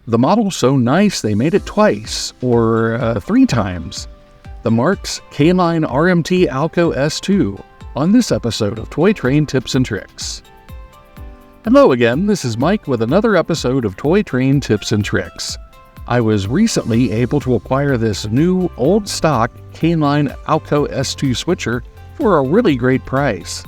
The model's so nice they made it twice, or 3 times. The Marx K-Line RMT Alco S2 on this episode of Toy Train Tips and Tricks. Hello again, this is Mike with another episode of Toy Train Tips and Tricks. I was recently able to acquire this new old stock K-Line Alco S2 switcher for a really great price.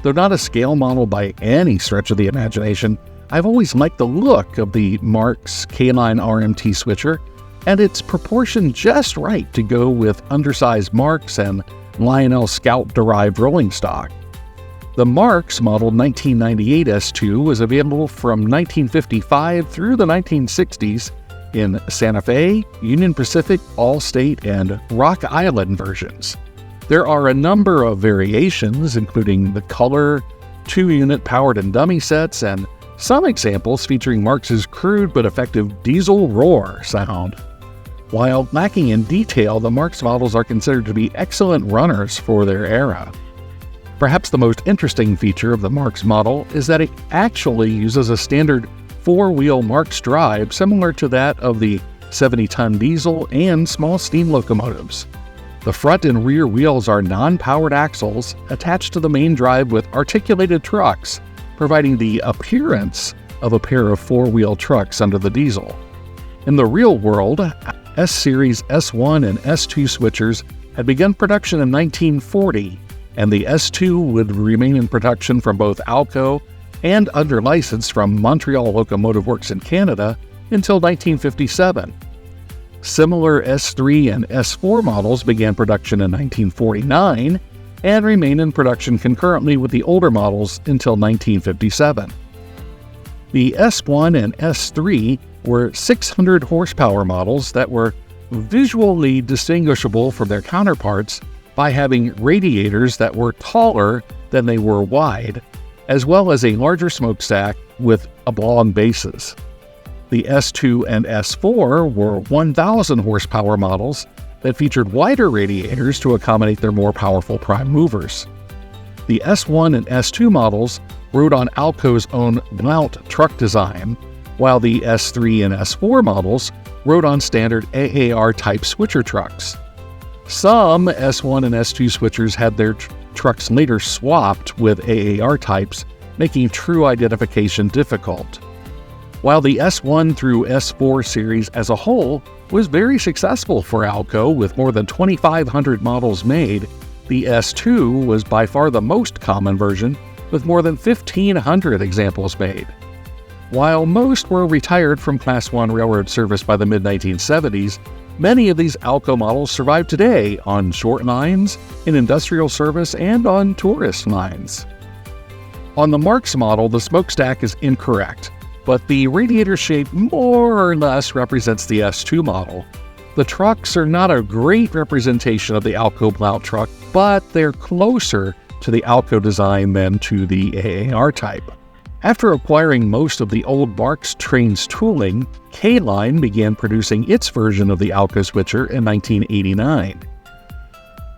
Though not a scale model by any stretch of the imagination, I've always liked the look of the Marx K-Line RMT switcher, and it's proportioned just right to go with undersized Marx and Lionel Scout-derived rolling stock. The Marx model 1998 S2 was available from 1955 through the 1960s in Santa Fe, Union Pacific, Allstate, and Rock Island versions. There are a number of variations, including the color, 2-unit powered and dummy sets, and some examples featuring Marx's crude but effective diesel roar sound. While lacking in detail, the Marx models are considered to be excellent runners for their era. Perhaps the most interesting feature of the Marx model is that it actually uses a standard 4-wheel Marx drive similar to that of the 70-ton diesel and small steam locomotives. The front and rear wheels are non-powered axles attached to the main drive with articulated trucks, providing the appearance of a pair of 4-wheel trucks under the diesel. In the real world, S-Series S1 and S2 switchers had begun production in 1940, and the S2 would remain in production from both Alco and under license from Montreal Locomotive Works in Canada until 1957. Similar S3 and S4 models began production in 1949, and remain in production concurrently with the older models until 1957. The S1 and S3 were 600 horsepower models that were visually distinguishable from their counterparts by having radiators that were taller than they were wide, as well as a larger smokestack with oblong bases. The S2 and S4 were 1,000 horsepower models that featured wider radiators to accommodate their more powerful prime movers. The S1 and S2 models rode on Alco's own Blount truck design, while the S3 and S4 models rode on standard AAR-type switcher trucks. Some S1 and S2 switchers had their trucks later swapped with AAR types, making true identification difficult. While the S1 through S4 series as a whole was very successful for Alco with more than 2,500 models made, the S2 was by far the most common version with more than 1,500 examples made. While most were retired from Class 1 railroad service by the mid-1970s, many of these Alco models survive today on short lines, in industrial service, and on tourist lines. On the Marx model, the smokestack is incorrect, but the radiator shape more or less represents the S2 model. The trucks are not a great representation of the Alco Blount truck, but they're closer to the Alco design than to the AAR type. After acquiring most of the old Marx Trains tooling, K-Line began producing its version of the Alco switcher in 1989.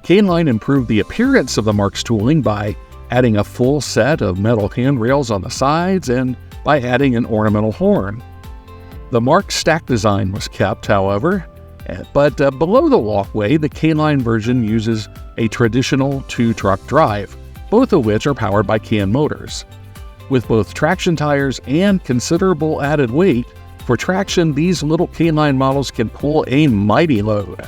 K-Line improved the appearance of the Marx tooling by adding a full set of metal handrails on the sides and by adding an ornamental horn. The Marx stack design was kept, however, but below the walkway, the K-Line version uses a traditional 2-truck drive, both of which are powered by can motors. With both traction tires and considerable added weight, for traction these little K-Line models can pull a mighty load.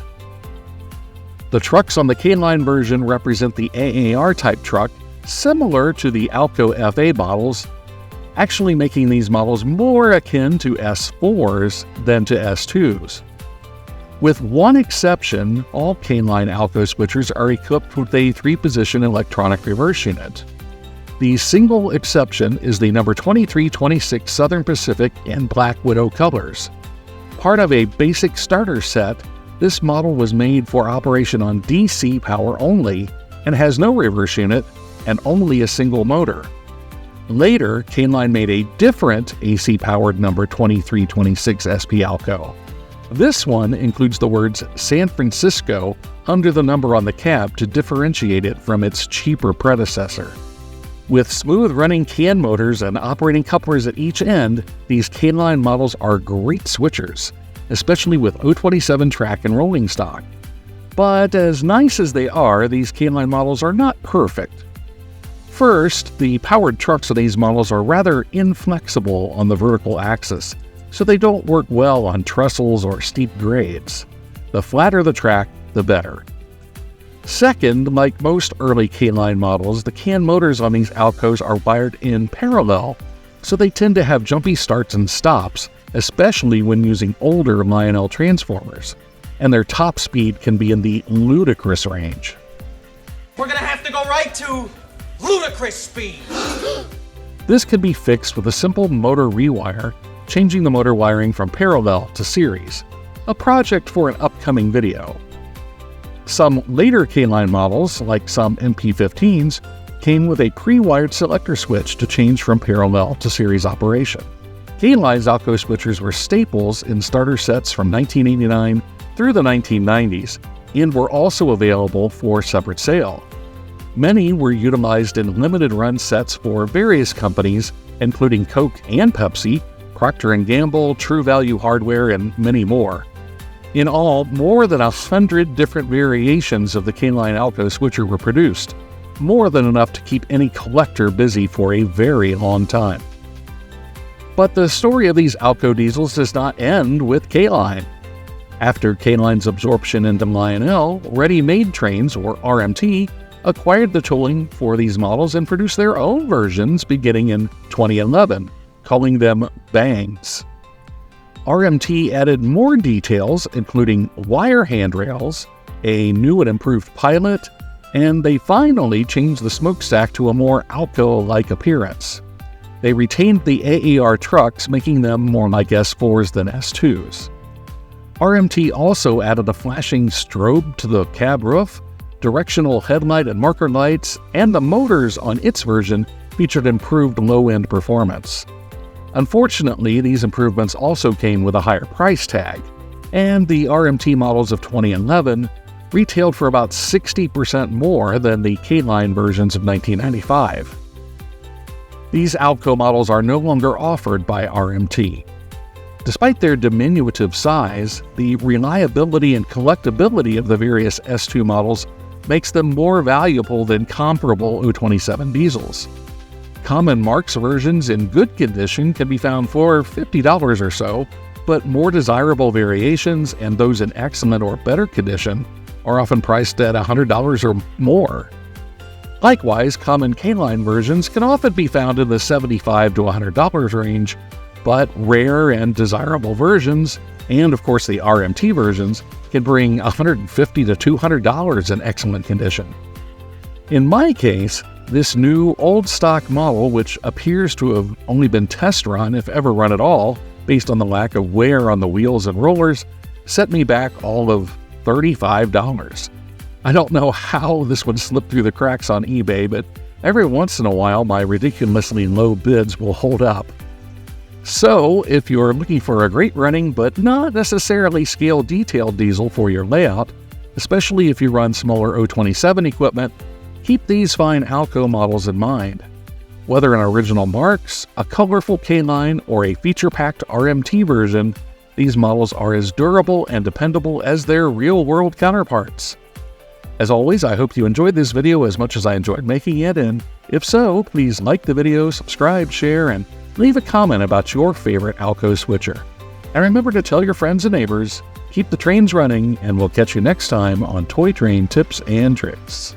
The trucks on the K-Line version represent the AAR-type truck, similar to the Alco FA models, actually making these models more akin to S4s than to S2s. With one exception, all K-Line Alco switchers are equipped with a 3-position electronic reverse unit. The single exception is the number 2326 Southern Pacific in Black Widow colors. Part of a basic starter set, this model was made for operation on DC power only and has no reverse unit and only a single motor. Later, K-Line made a different AC-powered number 2326 SP Alco. This one includes the words San Francisco under the number on the cab to differentiate it from its cheaper predecessor. With smooth-running can motors and operating couplers at each end, these K-Line models are great switchers, especially with O27 track and rolling stock. But as nice as they are, these K-Line models are not perfect. First, the powered trucks of these models are rather inflexible on the vertical axis, so they don't work well on trestles or steep grades. The flatter the track, the better. Second, like most early K-Line models, the can motors on these Alcos are wired in parallel, so they tend to have jumpy starts and stops, especially when using older Lionel transformers, and their top speed can be in the ludicrous range. We're gonna have to go right to ludicrous speed. This can be fixed with a simple motor rewire, changing the motor wiring from parallel to series, a project for an upcoming video. Some later K-Line models, like some MP15s, came with a pre-wired selector switch to change from parallel to series operation. K-Line's Alco switchers were staples in starter sets from 1989 through the 1990s, and were also available for separate sale. Many were utilized in limited run sets for various companies, including Coke and Pepsi, Procter & Gamble, True Value Hardware, and many more. In all, more than 100 different variations of the K-Line Alco switcher were produced, more than enough to keep any collector busy for a very long time. But the story of these Alco diesels does not end with K-Line. After K-Line's absorption into Lionel, Ready-Made Trains, or RMT, acquired the tooling for these models and produced their own versions beginning in 2011, calling them Bangs. RMT added more details, including wire handrails, a new and improved pilot, and they finally changed the smokestack to a more Alco-like appearance. They retained the AAR trucks, making them more like S4s than S2s. RMT also added a flashing strobe to the cab roof, directional headlight and marker lights, and the motors on its version featured improved low-end performance. Unfortunately, these improvements also came with a higher price tag, and the RMT models of 2011 retailed for about 60% more than the K-Line versions of 1995. These Alco models are no longer offered by RMT. Despite their diminutive size, the reliability and collectability of the various S2 models makes them more valuable than comparable O27 diesels. Common Marx versions in good condition can be found for $50 or so, but more desirable variations and those in excellent or better condition are often priced at $100 or more. Likewise, common K-Line versions can often be found in the $75 to $100 range, but rare and desirable versions, and of course the RMT versions, can bring $150 to $200 in excellent condition. In my case, this new old stock model, which appears to have only been test run, if ever run at all, based on the lack of wear on the wheels and rollers, set me back all of $35. I don't know how this would slip through the cracks on eBay, but every once in a while my ridiculously low bids will hold up. So, if you're looking for a great running but not necessarily scale detailed diesel for your layout, especially if you run smaller O27 equipment, keep these fine Alco models in mind. Whether an original Marx, a colorful K-Line, or a feature-packed RMT version, these models are as durable and dependable as their real-world counterparts. As always, I hope you enjoyed this video as much as I enjoyed making it, and if so, please like the video, subscribe, share, and leave a comment about your favorite Alco switcher. And remember to tell your friends and neighbors, keep the trains running, and we'll catch you next time on Toy Train Tips and Tricks.